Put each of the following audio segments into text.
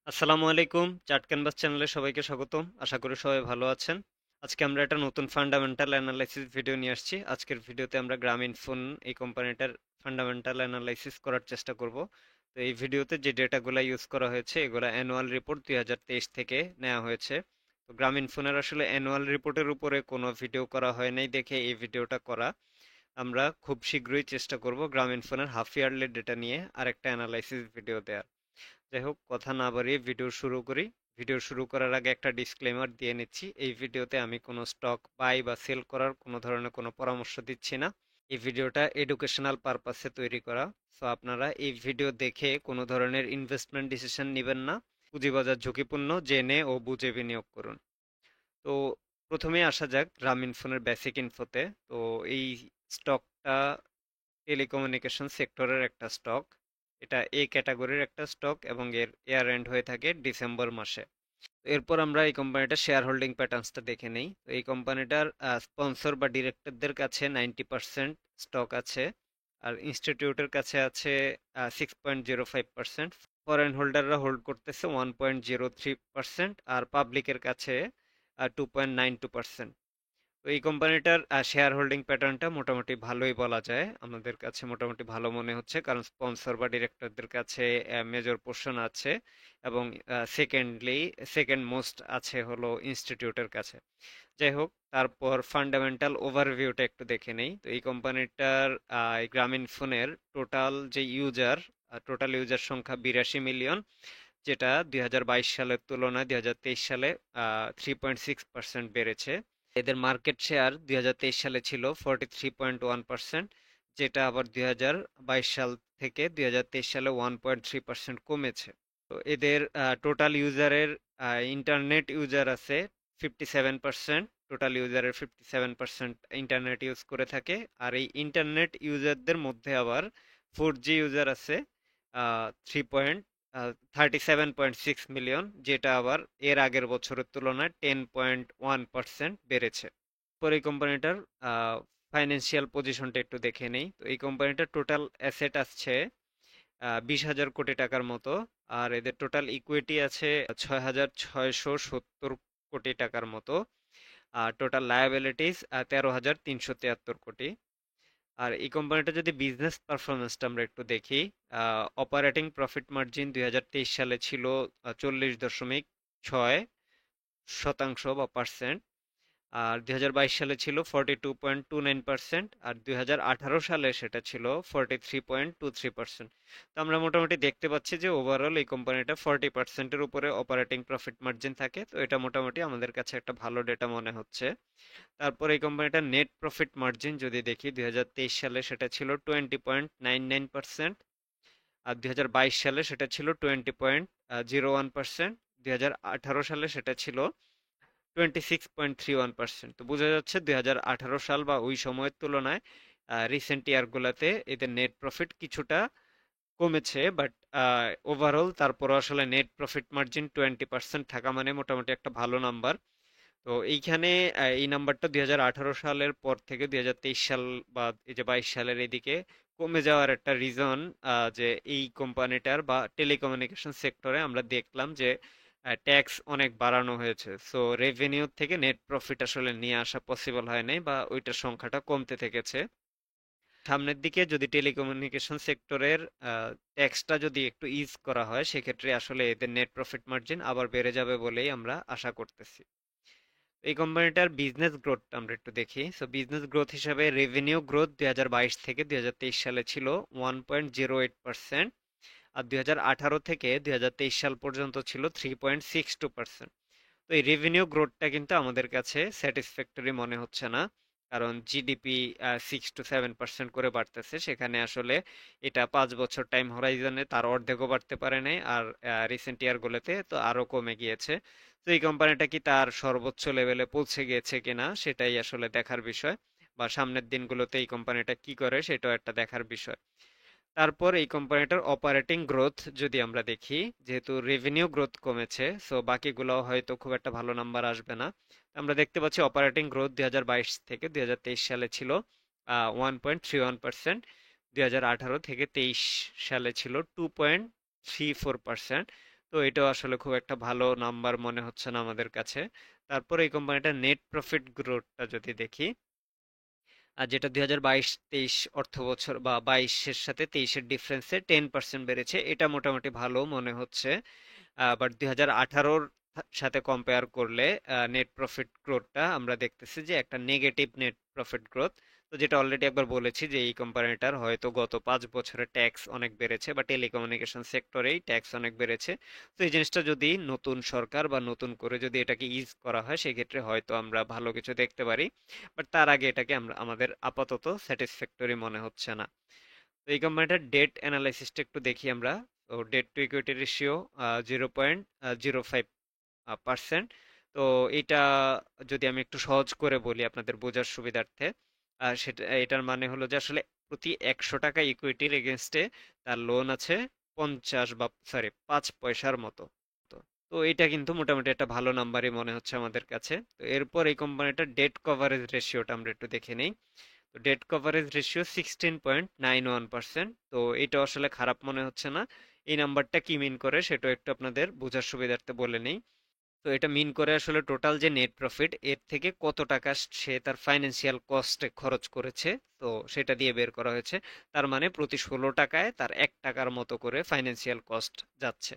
আসসালামু আলাইকুম। Chart canvas চ্যানেলে সবাইকে স্বাগতম। আশা করি সবাই ভালো আছেন। আজকে আমরা একটা নতুন ফান্ডামেন্টাল অ্যানালাইসিস ভিডিও নিয়ে আসছি। আজকের ভিডিওতে আমরা গ্রামীণ ফোন এই কোম্পানিটার ফান্ডামেন্টাল অ্যানালাইসিস করার চেষ্টা করব। তো এই ভিডিওতে যে ডেটাগুলো ইউজ করা হয়েছে এগুলো অ্যানুয়াল রিপোর্ট 2023 থেকে নেওয়া হয়েছে। তো গ্রামীণ ফোনের আসলে অ্যানুয়াল রিপোর্টের উপরে কোনো ভিডিও করা হয় নাই দেখে এই ভিডিওটা করা। আমরা খুব শীঘ্রই চেষ্টা করব গ্রামীণ ফোনের হাফ ইয়ারলি ডেটা নিয়ে আরেকটা অ্যানালাইসিস ভিডিও দেওয়ার। যাই হোক, কথা না বাড়িয়ে ভিডিও শুরু করি। ভিডিও শুরু করার আগে একটা ডিসক্লেমার দিয়ে নিচ্ছি। এই ভিডিওতে আমি কোনো স্টক বাই বা সেল করার কোনো ধরনের কোনো পরামর্শ দিচ্ছি না। এই ভিডিওটা এডুকেশনাল পারপাসে তৈরি করা। সো আপনারা এই ভিডিও দেখে কোনো ধরনের ইনভেস্টমেন্ট ডিসিশন নেবেন না। পুঁজিবাজার ঝুঁকিপূর্ণ, জেনে ও বুঝে বিনিয়োগ করুন। তো প্রথমে আসা যাক গ্রামীণ ফোনের বেসিক ইনফোতে। তো এই স্টকটা টেলিকমিউনিকেশন সেক্টরের একটা স্টক। এটা এ ক্যাটাগরির একটা স্টক এবং এর ইয়ার এন্ড হয়ে থাকে ডিসেম্বর মাসে। এরপর আমরা এই কোম্পানিটার শেয়ার হোল্ডিং প্যাটার্নসটা দেখে নেই। তো এই কোম্পানিটার স্পন্সর বা ডিরেক্টরদের কাছে 90% স্টক আছে, আর ইনস্টিটিউটের কাছে আছে 6.05%। ফরেন হোল্ডাররা হোল্ড করতেছে 1.03%, আর পাবলিকের কাছে 2.92%। তো এই কোম্পানিটার শেয়ার হোল্ডিং প্যাটার্নটা মোটামুটি ভালোই বলা যায়, আমাদের কাছে মোটামুটি ভালো মনে হচ্ছে, কারণ স্পন্সর বা ডিরেক্টরদের কাছে মেজর পোর্শন আছে এবং সেকেন্ড মোস্ট আছে হলো ইনস্টিটিউটের কাছে। যাই হোক, তারপর ফান্ডামেন্টাল ওভারভিউটা একটু দেখে নেই। তো এই কোম্পানিটার এই গ্রামীণ ফোনের টোটাল ইউজার সংখ্যা 82 মিলিয়ন, যেটা 2022 সালের তুলনায় 2023 সালে 3.6% বেড়েছে। এদের মার্কেট শেয়ার 2023 সালে ছিল 43.1%, যেটা আবার 2022 সাল থেকে 2023 সালে 1.3% কমেছে। তো এদের টোটাল ইউজারের ইন্টারনেট ইউজার আছে 57%। টোটাল ইউজারের 57% ইন্টারনেট ইউজ করে থাকে। আর এই ইন্টারনেট ইউজারদের মধ্যে আবার 4G ইউজার আছে 37.6 মিলিয়ন, যেটা আবার এর আগের বছরের তুলনায় 10.1% বেড়েছে। পরে এই কোম্পানিটার ফাইন্যান্সিয়াল পজিশনটা একটু দেখে নেই। তো এই কোম্পানিটার টোটাল অ্যাসেট আছে 20,000 কোটি টাকার মতো, আর এদের টোটাল ইকুইটি আছে 6,670 কোটি টাকার মতো, আর টোটাল লায়াবিলিটিস 13,373 কোটি। আর এই কোম্পানিটা যদি বিজনেস পারফরমেন্সটা আমরা একটু দেখি, অপারেটিং প্রফিট মার্জিন 2023 সালে ছিল 40.6% বা পার্সেন্ট, আর 2022 সালে ছিল 42.29%, আর 2018 সালে সেটা ছিল 43.23%। তো আমরা মোটামুটি দেখতে পাচ্ছি যে ওভারঅল এই কোম্পানিটা 40%-এর উপরে অপারেটিং প্রফিট মার্জিন থাকে। তো এটা মোটামুটি আমাদের কাছে একটা ভালো ডেটা মনে হচ্ছে। তারপর এই কোম্পানিটার নেট প্রফিট মার্জিন যদি দেখি, 2023 সালে সেটা ছিল 20.99%, আর 2022 সালে সেটা ছিল 20.01%, 2018 সালে সেটা ছিল 26.31%। তো বোঝা যাচ্ছে 2018 সাল বা ওই সময়ের তুলনায় রিসেন্ট ইয়ারগুলোতে এদের নেট প্রফিট কিছুটা কমেছে, বাট ওভারঅল তারপর আসলে নেট প্রফিট মার্জিন 20% থাকা মানে মোটামুটি একটা ভালো নাম্বার। তো এইখানে এই নাম্বারটা 2018 সালের পর থেকে 2023 সাল বা এই যে 22 সালের এদিকে কমে যাওয়ার একটা রিজন, যে এই কোম্পানিটার বা টেলিকমিউনিকেশন সেক্টরে আমরা দেখলাম যে ট্যাক্স অনেক বাড়ানো হয়েছে। সো রেভিনিউ থেকে নেট প্রফিট আসলে নিয়ে আসা পসিবল হয় নাই, বা ওইটার সংখ্যাটা কমতে থেকেছে। সামনের দিকে যদি টেলিকমিউনিকেশন সেক্টরের ট্যাক্সটা যদি একটু ইজ করা হয়, সেক্ষেত্রে আসলে এদের নেট প্রফিট মার্জিন আবার বেড়ে যাবে বলেই আমরা আশা করতেছি। এই কোম্পানিটার বিজনেস গ্রোথ আমরা একটু দেখি। সো বিজনেস গ্রোথ হিসাবে রেভিনিউ গ্রোথ 2022 থেকে 2023 সালে ছিল 1.08%, আর 2018 থেকে 2023 সাল পর্যন্ত ছিল 3.62%। তো এই রেভিনিউ গ্রোথটা কিন্তু আমাদের কাছে স্যাটিসফ্যাক্টরি মনে হচ্ছে না, কারণ জিডিপি 6 to 7% করে বাড়তেছে, সেখানে আসলে এটা 5 বছর টাইম হরাইজনে তার অর্ধেকও বাড়তে পারে নাই, আর রিসেন্ট ইয়ারগুলোতে তো আরো কমে গিয়েছে। তো এই কোম্পানিটা কি তার সর্বোচ্চ লেভেলে পৌঁছে গিয়েছে কিনা সেটাই আসলে দেখার বিষয়, বা সামনের দিনগুলোতে এই কোম্পানিটা কি করে সেটাও একটা দেখার বিষয়। তারপর এই কোম্পানিটার অপারেটিং গ্রোথ যদি আমরা দেখি, যেহেতু রেভিনিউ গ্রোথ কমেছে, সো বাকিগুলো হয়তো খুব একটা ভালো নাম্বার আসবে না। আমরা দেখতে পাচ্ছি অপারেটিং গ্রোথ 2022 থেকে 2023 সালে ছিল 1.31%, 2018 থেকে 23 সালে ছিল 2.34%। তো তো এটাও আসলে খুব একটা ভালো নাম্বার মনে হচ্ছে না আমাদের কাছে। তারপর এই কোম্পানিটার নেট প্রফিট গ্রোথটা যদি দেখি, আর যেটা 2022-23 অর্থ বছর বা 22-এর সাথে 23-এর ডিফারেন্সে 10% বেড়েছে, এটা মোটামুটি ভালো মনে হচ্ছে। বাট 2018-র সাথে কম্পেয়ার করলে নেট প্রফিট গ্রোথটা আমরা দেখতেছি যে একটা নেগেটিভ নেট প্রফিট গ্রোথ। তো যেটা অলরেডি একবার বলেছি যে এই কোম্পানিটার হয়তো গত 5 বছরে ট্যাক্স অনেক বেড়েছে বা টেলিকমিউনিকেশন সেক্টরেই ট্যাক্স অনেক বেড়েছে। তো এই জিনিসটা যদি নতুন সরকার বা নতুন করে যদি এটাকে ইজ করা হয় সেক্ষেত্রে হয়তো আমরা ভালো কিছু দেখতে পারি। বাট তার আগে এটাকে আমরা আমাদের আপাতত স্যাটিসফ্যাক্টরি মনে হচ্ছে না। তো এই কোম্পানিটার ডেট অ্যানালাইসিসটা একটু দেখি আমরা। তো ডেট টু ইকুইটি রেশিও 0.05%। তো এটা যদি আমি একটু সহজ করে বলি আপনাদের বোঝার সুবিধার্থে, সেটা এটার মানে হলো যে আসলে প্রতি 100 টাকা ইকুইটির এগেনস্টে তার লোন আছে 50 বা সরি 5 পয়সার মতো। তো তো এটা কিন্তু মোটামুটি একটা ভালো নাম্বারই মনে হচ্ছে আমাদের কাছে। তো এরপর এই কোম্পানিটার ডেট কভারেজ রেশিওটা আমরা একটু দেখে নেই। তো ডেট কভারেজ রেশিও 16.91%। তো এটা আসলে খারাপ মনে হচ্ছে না। এই নাম্বারটা কি মিন করে সেটা একটু আপনাদের বোঝার সুবিধার্থে বলে নেই। তো এটা মিন করে আসলে টোটাল যে নেট প্রফিট এর থেকে কত টাকা সে তার ফাইন্যান্সিয়াল কস্টে খরচ করেছে, তো সেটা দিয়ে বের করা হয়েছে। তার মানে প্রতি 16 টাকায় তার 1 টাকার মতো করে ফাইন্যান্সিয়াল কস্ট যাচ্ছে।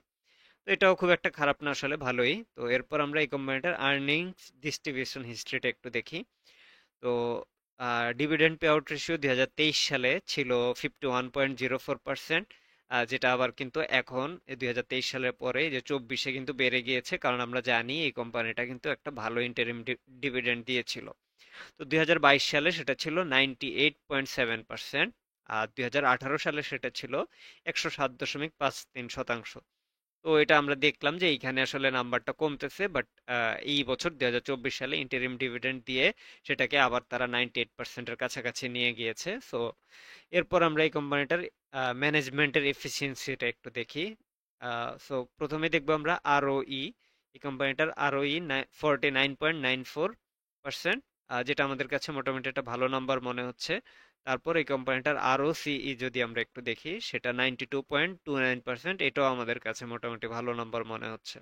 তো এটাও খুব একটা খারাপ না, আসলে ভালোই। তো এরপর আমরা এই কোম্পানিটার আর্নিংস ডিস্ট্রিবিউশন হিস্ট্রিটা একটু দেখি। তো ডিভিডেন্ড পে আউট রেশিও 2023 সালে ছিল 51.04%, যেটা আবার কিন্তু এখন 2023 সালের পরে যে 24-এ কিন্তু বেড়ে গিয়েছে, কারণ আমরা জানি এই কোম্পানিটা কিন্তু একটা ভালো ইন্টারিম ডিভিডেন্ড দিয়েছিল। তো 2022 সালে সেটা ছিল 98.7%, আর 2018 সালে সেটা ছিল 107.53%। তো এটা আমরা দেখলাম যে এইখানে আসলে নাম্বারটা কমতেছে, বাট এই বছর 2024 সালে ইন্টারিম ডিভিডেন্ড দিয়ে সেটাকে আবার তারা 98%-এর কাছাকাছি নিয়ে গিয়েছে। সো এরপর আমরা এই কোম্পানিটার ম্যানেজমেন্টের এফিসিয়েন্সিটা একটু দেখি। সো প্রথমে দেখবো আমরা আরওই। এই কোম্পানিটার আরওই 49.94%, যেটা আমাদের কাছে মোটামুটি একটা ভালো নাম্বার মনে হচ্ছে। তারপর এই কোম্পানিটার আরও সিই যদি আমরা একটু দেখি, সেটা 92.29%, এটাও আমাদের কাছে মোটামুটি ভালো নাম্বার মনে হচ্ছে।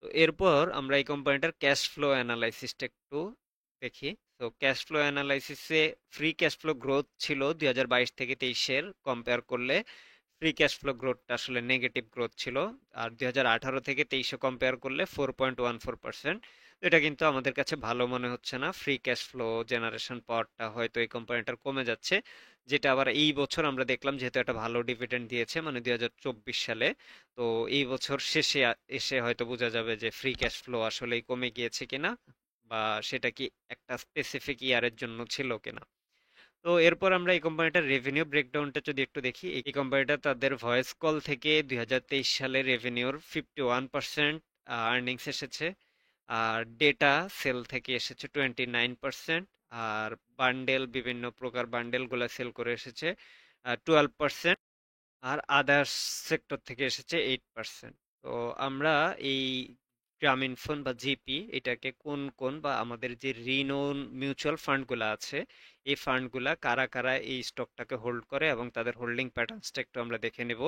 তো এরপর আমরা এই কোম্পানিটার ক্যাশ ফ্লো অ্যানালাইসিসটা একটু দেখি। তো ক্যাশ ফ্লো অ্যানালাইসিসে ফ্রি ক্যাশ ফ্লো গ্রোথ ছিল 2022 থেকে 23-এর কম্পেয়ার করলে ফ্রি ক্যাশ ফ্লো গ্রোথটা আসলে নেগেটিভ গ্রোথ ছিল। আর 2018 থেকে 23-এ কম্পেয়ার করলে 4.14%। এটা কিন্তু আমাদের কাছে ভালো মনে হচ্ছে না। ফ্রি ক্যাশ ফ্লো জেনারেশন পাওয়ারটা হয়তো এই কোম্পানিটার কমে যাচ্ছে, যেটা আবার এই বছর আমরা দেখলাম যেহেতু একটা ভালো ডিভিডেন্ড দিয়েছে মানে 2024 সালে। তো এই বছর শেষে এসে হয়তো বোঝা যাবে যে ফ্রি ক্যাশ ফ্লো আসলেই কমে গিয়েছে কিনা, বা সেটা কি একটা স্পেসিফিক ইয়ারের জন্য ছিল কিনা। তো এরপর আমরা এই কোম্পানিটার রেভিনিউ ব্রেকডাউনটা যদি একটু দেখি, এই কোম্পানিটা তাদের ভয়েস কল থেকে 2023 সালে রেভিনিউর 51% আর্নিংস এসেছে। আর ডেটা সেল থেকে এসেছে 29%। আর বান্ডেল, বিভিন্ন প্রকার বান্ডেল গুলা সেল করে এসেছে 12%। আর আদার্স সেক্টর থেকে এসেছে 8%। তো আমরা এই গ্রামীণ ফোন বা জিপি এটাকে কোন কোন বা আমাদের যে রিনোন মিউচুয়াল ফান্ডগুলো আছে এই ফান্ডগুলা কারা কারা এই স্টকটাকে হোল্ড করে এবং তাদের হোল্ডিং প্যাটার্নসটা একটু আমরা দেখে নেব।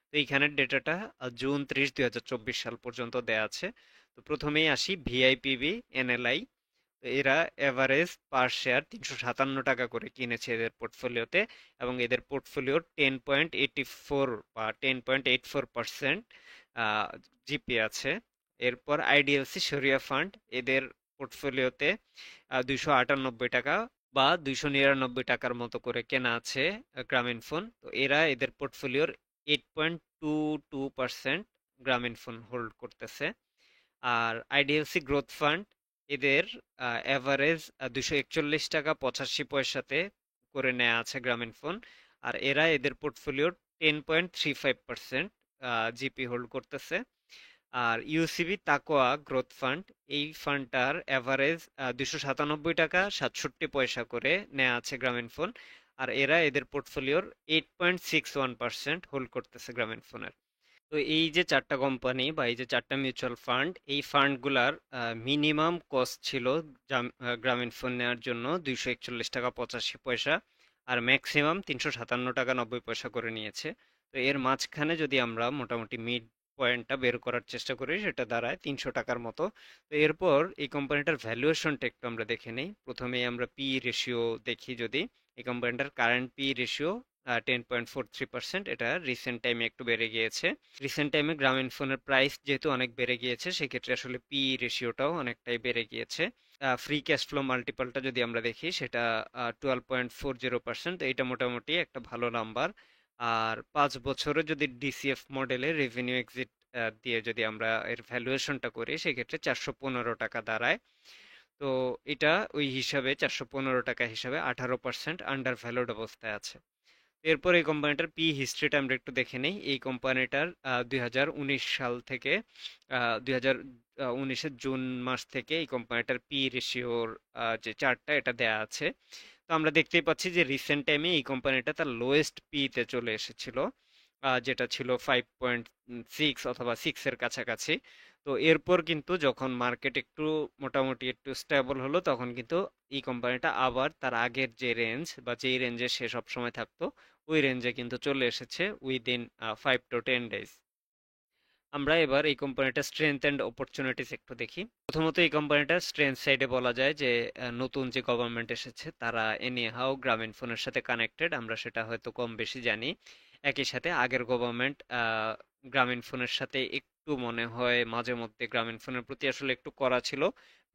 তো এইখানের ডেটাটা জুন 30 2024 সাল পর্যন্ত দেয়া আছে। তো প্রথমেই আসি ভিআইপিবি এনএলআই। তো এরা এভারেজ পার শেয়ার 357 টাকা করে কিনেছে এদের পোর্টফোলিওতে, এবং এদের পোর্টফোলিওর 10.84 বা 10.84% জিপি আছে। এরপর আইডিএলসি শরিয়া ফান্ড, এদের পোর্টফোলিওতে 298 টাকা বা 299 টাকার মতো করে কেনা আছে গ্রামীণ ফোন। তো এরা এদের পোর্টফোলিওর 8.22% গ্রামীণ ফোন হোল্ড করতেছে। আর আইডিএলসি গ্রোথ ফান্ড, এদের এভারেজ 241 টাকা 85 পয়সাতে করে নেওয়া আছে গ্রামীণ ফোন। আর এরা এদের পোর্টফোলিওর 10.35% জিপি হোল্ড করতেছে। আর ইউসিবি তাকোয়া গ্রোথ ফান্ড, এই ফান্ডটার এভারেজ 297 টাকা 67 পয়সা করে নেওয়া আছে গ্রামীণ ফোন। আর এরা এদের পোর্টফোলিওর 8.61% হোল্ড করতেছে গ্রামীণ ফোনের। তো এই যে চারটা কোম্পানি বা এই যে চারটা মিউচুয়াল ফান্ড, এই ফান্ডগুলার মিনিমাম কস্ট ছিল গ্রামীণ ফোন নেওয়ার জন্য 241 টাকা 85 পয়সা, আর ম্যাক্সিমাম 357 টাকা 90 পয়সা করে নিয়েছে। তো এর মাঝখানে যদি আমরা মোটামুটি মিড পয়েন্টটা বের করার চেষ্টা করি, সেটা দাঁড়ায় 300 টাকার মতো। তো এরপর এই কোম্পানিটার ভ্যালুয়েশনটা একটু আমরা দেখে নেই। প্রথমেই আমরা পি রেশিও দেখি। যদি এই কোম্পানিটার কারেন্ট পি রেশিও 10.43%, এটা রিসেন্ট টাইমে একটু বেড়ে গিয়েছে। রিসেন্ট টাইমে গ্রামীণ ফোনের প্রাইস যেহেতু অনেক বেড়ে গিয়েছে, সেক্ষেত্রে আসলে পি রেশিওটাও অনেকটাই বেড়ে গিয়েছে। ফ্রি ক্যাশ ফ্লো মাল্টিপলটা যদি আমরা দেখি, সেটা 12.40%। এইটা মোটামুটি একটা ভালো নাম্বার। আর 5 বছরে যদি ডিসিএফ মডেলে রেভিনিউ এক্সিট দিয়ে যদি আমরা এর ভ্যালুয়েশনটা করি, সেক্ষেত্রে 415 টাকা দাঁড়ায়। তো এটা ওই হিসাবে 415 টাকা হিসাবে 18% আন্ডার ভ্যালুড অবস্থায় আছে। এরপর এই কোম্পানিটার পি হিস্ট্রিটা আমরা একটু দেখে নেই। এই কোম্পানিটার 2019 সাল থেকে 2019-এর জুন মাস থেকে এই কোম্পানিটার পি রেশিওর যে চার্টটা এটা দেয়া আছে। তো আমরা দেখতেই পাচ্ছি যে রিসেন্ট টাইমে এই কোম্পানিটা তার লোয়েস্ট পি তে চলে এসেছিল, যেটা ছিল 5.6 অথবা 6 এর কাছাকাছি। তো এরপর কিন্তু যখন মার্কেট একটু মোটামুটি একটু স্টেবল হলো, তখন কিন্তু এই কোম্পানিটা আবার তার আগের যে রেঞ্জ বা যেই রেঞ্জে সে সবসময় থাকতো, ওই রেঞ্জে কিন্তু চলে এসেছে উইদিন 5 to 10 ডেজ। আমরা এবার এই কোম্পানিটার স্ট্রেংথ অ্যান্ড অপরচুনিটিস একটু দেখি। প্রথমত এই কোম্পানিটার স্ট্রেংথ সাইডে বলা যায় যে নতুন যে গভর্নমেন্ট এসেছে তারা এনিহাও গ্রামীণ ফোনের সাথে কানেক্টেড, আমরা সেটা হয়তো কম বেশি জানি। একই সাথে আগের গভর্নমেন্ট গ্রামীণ ফোনের সাথে একটু মনে হয় মাঝে মধ্যে গ্রামীণ ফোনের প্রতি আসলে একটু কড়া ছিল।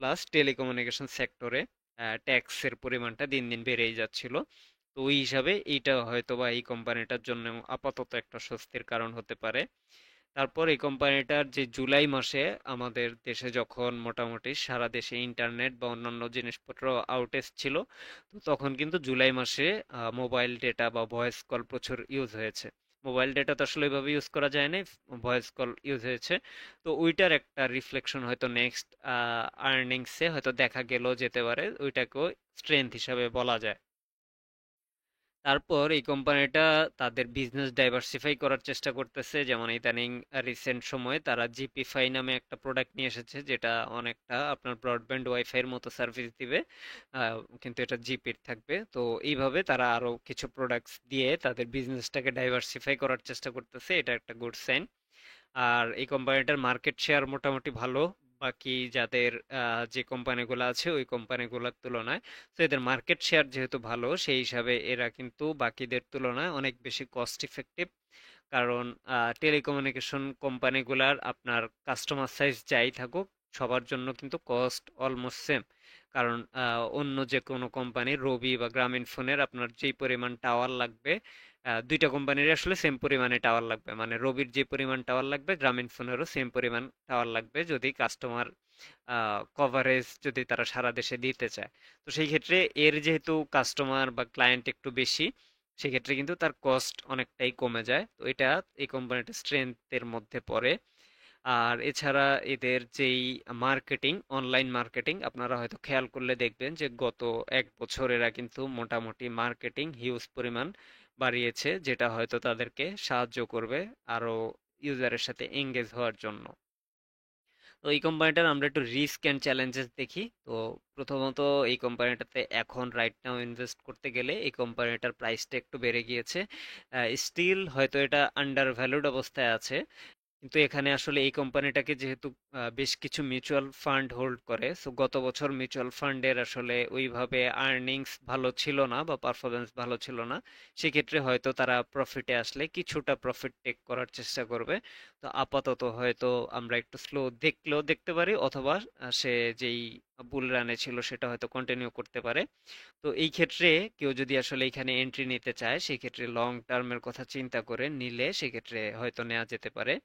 প্লাস টেলিকমিউনিকেশন সেক্টরে ট্যাক্সের পরিমাণটা দিন দিন বেড়েই যাচ্ছিল। তো ওই হিসাবে এইটা হয়তো বা এই কোম্পানিটার জন্য আপাতত একটা স্বস্তির কারণ হতে পারে। তারপর এই কোম্পানিটার যে জুলাই মাসে আমাদের দেশে যখন মোটামুটি সারা দেশে ইন্টারনেট বা অন্যান্য জিনিসপত্র আউটেজ ছিল, তো তখন কিন্তু জুলাই মাসে মোবাইল ডেটা বা ভয়েস কল প্রচুর ইউজ হয়েছে। মোবাইল ডেটা তো আসলে ওইভাবে ইউজ করা যায় না, ভয়েস কল ইউজ হয়েছে। তো ওইটার একটা রিফ্লেকশন হয়তো নেক্সট আর্নিংসে হয়তো দেখা গেল যেতে পারে, ওইটাকেও স্ট্রেংথ হিসাবে বলা যায়। তারপর এই কোম্পানিটা তাদের বিজনেস ডাইভার্সিফাই করার চেষ্টা করতেছে। যেমন ইদানিং রিসেন্ট সময়ে তারা জিপিফাই নামে একটা প্রোডাক্ট নিয়ে এসেছে, যেটা অনেকটা আপনার ব্রডব্যান্ড ওয়াইফাই এর মতো সার্ভিস দিবে, কিন্তু এটা জিপির থাকবে। তো এইভাবে তারা আরো কিছু প্রোডাক্টস দিয়ে তাদের বিজনেসটাকে ডাইভার্সিফাই করার চেষ্টা করতেছে, এটা একটা গুড সাইন। আর এই কোম্পানিটার মার্কেট শেয়ার মোটামুটি ভালো বাকি যাদের যে কোম্পানিগুলো আছে ওই কোম্পানিগুলোর তুলনায়। তো এদের মার্কেট শেয়ার যেহেতু ভালো, সেই হিসাবে এরা কিন্তু বাকিদের তুলনায় অনেক বেশি কস্ট ইফেক্টিভ। কারণ টেলিকমিউনিকেশন কোম্পানিগুলার আপনার কাস্টমার সাইজ যাই থাকুক, সবার জন্য কিন্তু কস্ট অলমোস্ট সেম। কারণ অন্য যে কোনো কোম্পানি রবি বা গ্রামীণ ফোনের আপনার যেই পরিমাণ টাওয়ার লাগবে, দুইটা কোম্পানির আসলে সেম পরিমাণে টাওয়ার লাগবে। মানে রবির যে পরিমাণ টাওয়ার লাগবে, গ্রামীণ ফোনেরও সেম পরিমাণ টাওয়ার লাগবে, যদি কাস্টমার কভারেজ যদি তারা সারা দেশে দিতে চায়। তো সেই ক্ষেত্রে এর যেহেতু কাস্টমার বা ক্লায়েন্ট একটু বেশি, সেক্ষেত্রে কিন্তু তার কস্ট অনেকটাই কমে যায়। তো এটা এই কোম্পানিটার স্ট্রেংথের মধ্যে পড়ে। আর এছাড়া এদের যেই মার্কেটিং, অনলাইন মার্কেটিং, আপনারা হয়তো খেয়াল করলে দেখবেন যে গত 1 বছর এরা কিন্তু মোটামুটি মার্কেটিং হিউজ পরিমাণ বাড়িয়েছে, যেটা হয়তো তাদেরকে সাহায্য করবে আরো ইউজারের সাথে এঙ্গেজ হওয়ার জন্য। তো এই কোম্পানিটার আমরা একটু রিস্ক অ্যান্ড চ্যালেঞ্জেস দেখি। তো প্রথমত এই কোম্পানিটাতে এখন রাইট নাও ইনভেস্ট করতে গেলে এই কোম্পানিটার প্রাইসটা একটু বেড়ে গিয়েছে। স্টিল হয়তো এটা আন্ডার ভ্যালুড অবস্থায় আছে, কিন্তু এখানে আসলে এই কোম্পানিটাকে যেহেতু বেশ কিছু মিউচুয়াল ফান্ড হোল্ড করে, সো গত বছর মিউচুয়াল ফান্ডের আসলে ওইভাবে আর্নিংস ভালো ছিল না বা পারফরমেন্স ভালো ছিল না। সেক্ষেত্রে হয়তো তারা প্রফিটে আসলে কিছুটা প্রফিট টেক করার চেষ্টা করবে। তো আপাতত হয়তো আমরা একটু স্লো দেখলেও দেখতে পারি, অথবা সে যেই বুল রানে ছিল সেটা হয়তো কন্টিনিউ করতে পারে। তো এই ক্ষেত্রে কেউ যদি আসলে এখানে এন্ট্রি নিতে চায়, সেক্ষেত্রে লং টার্মের কথা চিন্তা করে নিলে সেক্ষেত্রে হয়তো নেওয়া যেতে পারে।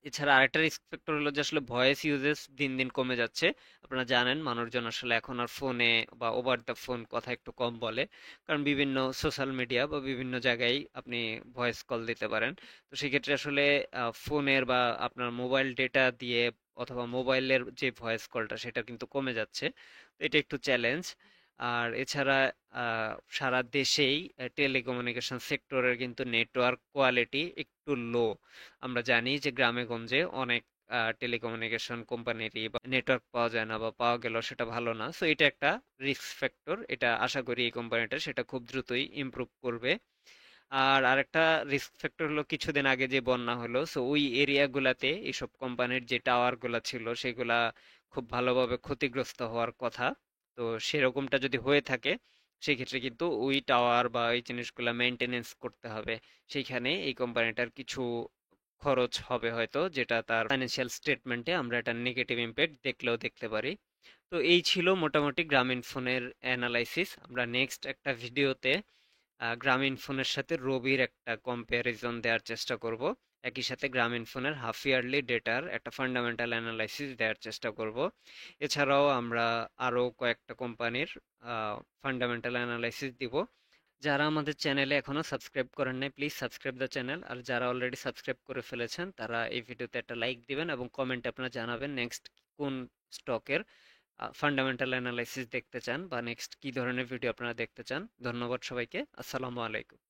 এছাড়া আরেকটা রিস্ক ফ্যাক্টর হলো যে আসলে ভয়েস ইউজেস দিন দিন কমে যাচ্ছে। আপনারা জানেন মানুষজন আসলে এখন আর ফোনে বা ওভার দ্য ফোন কথা একটু কম বলে, কারণ বিভিন্ন সোশ্যাল মিডিয়া বা বিভিন্ন জায়গায় আপনি ভয়েস কল দিতে পারেন। তো সেক্ষেত্রে আসলে ফোনের বা আপনার মোবাইল ডেটা দিয়ে অথবা মোবাইলের যে ভয়েস কলটা সেটা কিন্তু কমে যাচ্ছে। তো এটা একটু চ্যালেঞ্জ। আর এছাড়া সারা দেশেই টেলিকমিউনিকেশন সেক্টরের কিন্তু নেটওয়ার্ক কোয়ালিটি একটু লো। আমরা জানি যে গ্রামে গঞ্জে অনেক টেলিকমিউনিকেশন কোম্পানিরই নেটওয়ার্ক পাওয়া যায় না, বা পাওয়া গেলেও সেটা ভালো না। সো এটা একটা রিস্ক ফ্যাক্টর, এটা আশা করি এই কোম্পানিটা সেটা খুব দ্রুতই ইমপ্রুভ করবে। আর আরেকটা রিস্ক ফ্যাক্টর হলো কিছুদিন আগে যে বন্যা হলো, সো ওই এরিয়াগুলাতে এইসব কোম্পানির যে টাওয়ারগুলা ছিল সেগুলা খুব ভালোভাবে ক্ষতিগ্রস্ত হওয়ার কথা। তো সেরকমটা যদি হয়ে থাকে সেক্ষেত্রে কিন্তু ওই টাওয়ার বা ওই জিনিসগুলা মেনটেনেন্স করতে হবে। সেইখানে এই কোম্পানিটার কিছু খরচ হবে হয়তো, যেটা তার ফাইন্যান্সিয়াল স্টেটমেন্টে আমরা এটা নেগেটিভ ইম্প্যাক্ট দেখলেও দেখতে পারি। তো এই ছিল মোটামুটি গ্রামীণ ফোনের অ্যানালাইসিস। আমরা নেক্সট একটা ভিডিওতে গ্রামীণ ফোনের সাথে রবির একটা কম্প্যারিজন দেওয়ার চেষ্টা করব। একই সাথে গ্রামীণ ফোনের হাফ ইয়ারলি ডেটার একটা ফান্ডামেন্টাল অ্যানালাইসিস দেওয়ার চেষ্টা করব। এছাড়াও আমরা আরও কয়েকটা কোম্পানির ফান্ডামেন্টাল অ্যানালাইসিস দিব। যারা আমাদের চ্যানেলে এখনো সাবস্ক্রাইব করেন নাই, প্লিজ সাবস্ক্রাইব দ্য চ্যানেল। আর যারা অলরেডি সাবস্ক্রাইব করে ফেলেছেন তারা এই ভিডিওতে একটা লাইক দিবেন এবং কমেন্টে আপনারা জানাবেন নেক্সট কোন স্টকের ফান্ডামেন্টাল অ্যানালাইসিস দেখতে চান বা নেক্সট কি ধরনের ভিডিও আপনারা দেখতে চান। ধন্যবাদ সবাইকে। আসসালামু আলাইকুম।